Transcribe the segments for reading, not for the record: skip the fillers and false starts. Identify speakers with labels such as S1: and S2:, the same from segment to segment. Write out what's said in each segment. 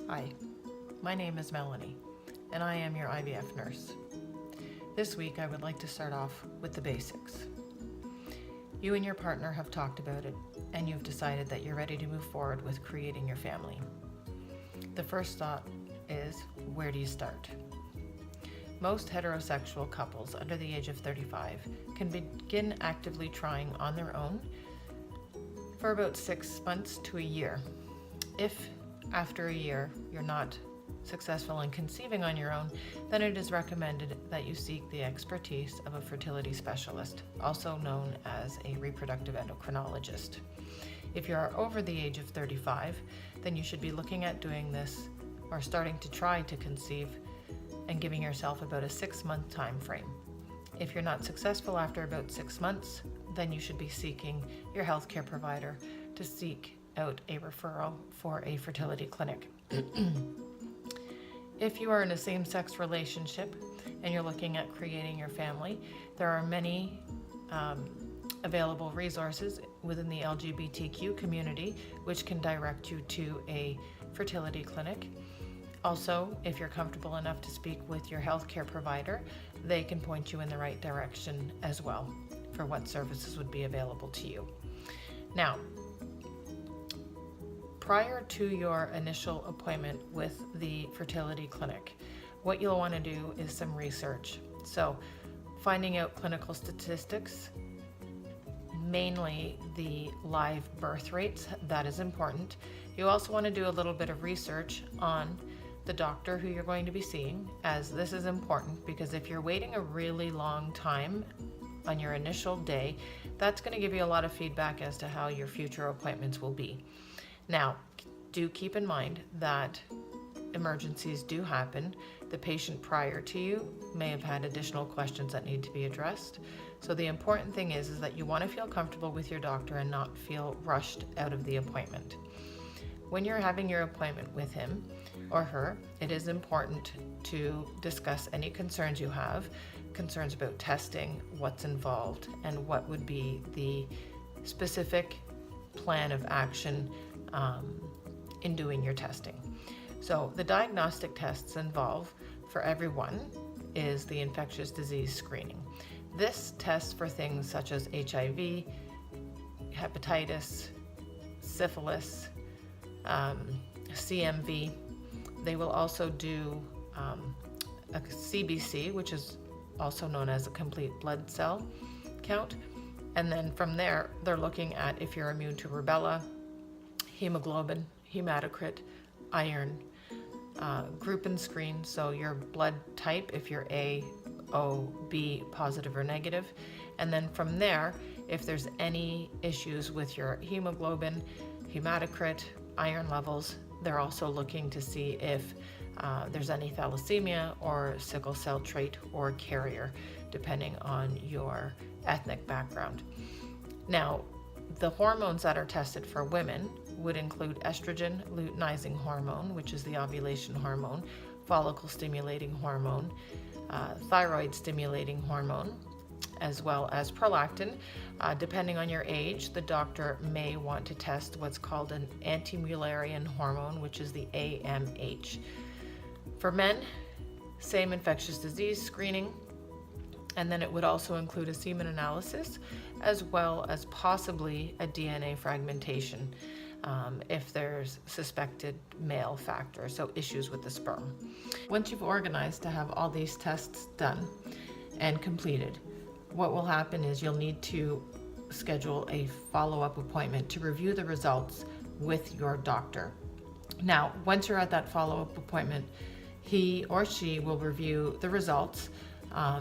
S1: Hi, my name is Melanie, and I am your IVF nurse. This week I would like to start off with the basics. You and your partner have talked about it, and you've decided that you're ready to move forward with creating your family. The first thought is, where do you start? Most heterosexual couples under the age of 35 can begin actively trying on their own for about 6 months to a year. If after a year you're not successful in conceiving on your own, then it is recommended that you seek the expertise of a fertility specialist, also known as a reproductive endocrinologist. If you are over the age of 35, then you should be looking at doing this or starting to try to conceive and giving yourself about a 6-month time frame. If you're not successful after about 6 months, then you should be seeking your healthcare provider to seek out a referral for a fertility clinic. If you are in a same-sex relationship and you're looking at creating your family, there are many available resources within the LGBTQ community which can direct you to a fertility clinic. Also, if you're comfortable enough to speak with your healthcare provider, they can point you in the right direction as well for what services would be available to you. Now, prior to your initial appointment with the fertility clinic, what you'll want to do is some research. So, finding out clinical statistics, mainly the live birth rates, that is important. You also want to do a little bit of research on the doctor who you're going to be seeing, as this is important because if you're waiting a really long time on your initial day, that's going to give you a lot of feedback as to how your future appointments will be. Now, do keep in mind that emergencies do happen. The patient prior to you may have had additional questions that need to be addressed. So the important thing is that you want to feel comfortable with your doctor and not feel rushed out of the appointment. When you're having your appointment with him or her, it is important to discuss any concerns you have, concerns about testing, what's involved, and what would be the specific plan of action in doing your testing. So the diagnostic tests involved for everyone is the infectious disease screening. This tests for things such as HIV, hepatitis, syphilis, CMV. They will also do a CBC, which is also known as a complete blood cell count. And then from there, they're looking at if you're immune to rubella, hemoglobin, hematocrit, iron, group and screen, so your blood type, if you're A, O, B, positive or negative. And then from there, if there's any issues with your hemoglobin, hematocrit, iron levels, they're also looking to see if there's any thalassemia or sickle cell trait or carrier, depending on your ethnic background. Now, the hormones that are tested for women would include estrogen, luteinizing hormone, which is the ovulation hormone, follicle stimulating hormone, thyroid stimulating hormone, as well as prolactin. Depending on your age, the doctor may want to test what's called an anti-Mullerian hormone, which is the AMH. For men, same infectious disease screening, and then it would also include a semen analysis, as well as possibly a DNA fragmentation if there's suspected male factor, so issues with the sperm. Once you've organized to have all these tests done and completed, what will happen is you'll need to schedule a follow-up appointment to review the results with your doctor. Now, once you're at that follow-up appointment, he or she will review the results,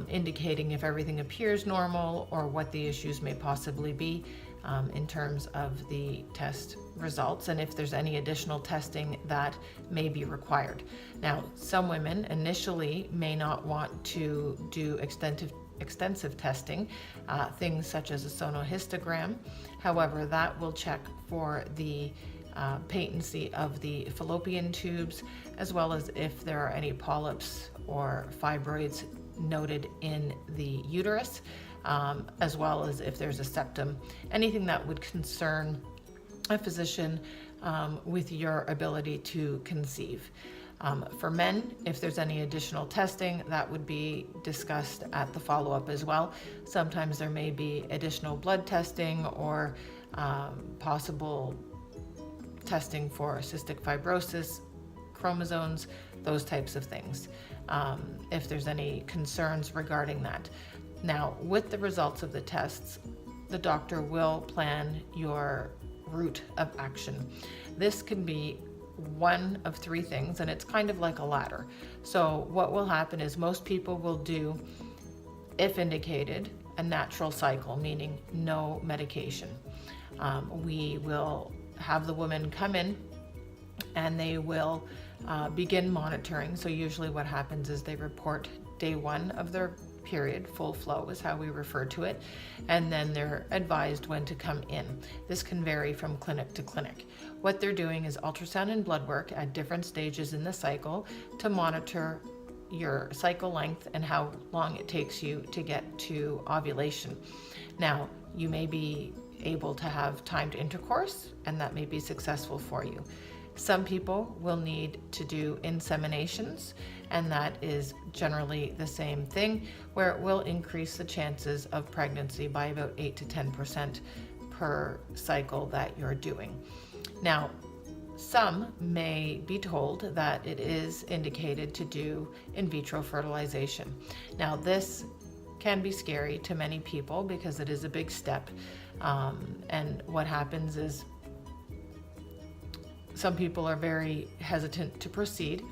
S1: indicating if everything appears normal or what the issues may possibly be in terms of the test results, and if there's any additional testing that may be required. Now, some women initially may not want to do extensive testing, things such as a sonohistogram. However, that will check for the patency of the fallopian tubes, as well as if there are any polyps or fibroids noted in the uterus, as well as if there's a septum. Anything that would concern a physician with your ability to conceive. For men, if there's any additional testing, that would be discussed at the follow-up as well. Sometimes there may be additional blood testing or possible testing for cystic fibrosis, chromosomes, those types of things, if there's any concerns regarding that. Now, with the results of the tests, the doctor will plan your route of action. This can be one of three things, and it's kind of like a ladder. So what will happen is most people will do, if indicated, a natural cycle, meaning no medication. We will have the woman come in and they will begin monitoring. So usually what happens is they report day 1 of their period, full flow is how we refer to it, and then they're advised when to come in. This can vary from clinic to clinic. What they're doing is ultrasound and blood work at different stages in the cycle to monitor your cycle length and how long it takes you to get to ovulation. Now, you may be able to have timed intercourse, and that may be successful for you. Some people will need to do inseminations, and that is generally the same thing, where it will increase the chances of pregnancy by about 8 to 10% per cycle that you're doing. Now, some may be told that it is indicated to do in vitro fertilization. Now, this can be scary to many people because it is a big step, and what happens is some people are very hesitant to proceed.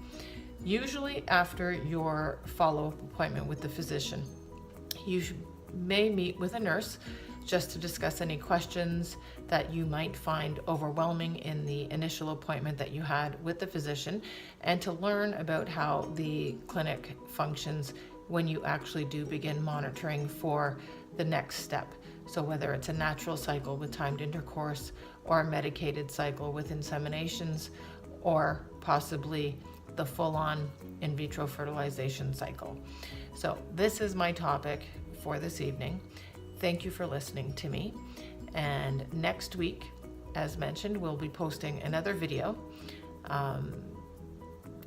S1: Usually after your follow-up appointment with the physician, you may meet with a nurse just to discuss any questions that you might find overwhelming in the initial appointment that you had with the physician, and to learn about how the clinic functions when you actually do begin monitoring for the next step. So whether it's a natural cycle with timed intercourse, or a medicated cycle with inseminations, or possibly the full-on in vitro fertilization cycle. So this is my topic for this evening. Thank you for listening to me. And next week, as mentioned, we'll be posting another video.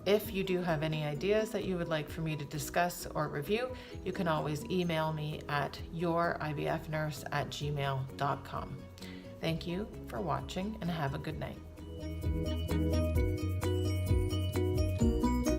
S1: If you do have any ideas that you would like for me to discuss or review, you can always email me at yourivfnurse@gmail.com. Thank you for watching, and have a good night.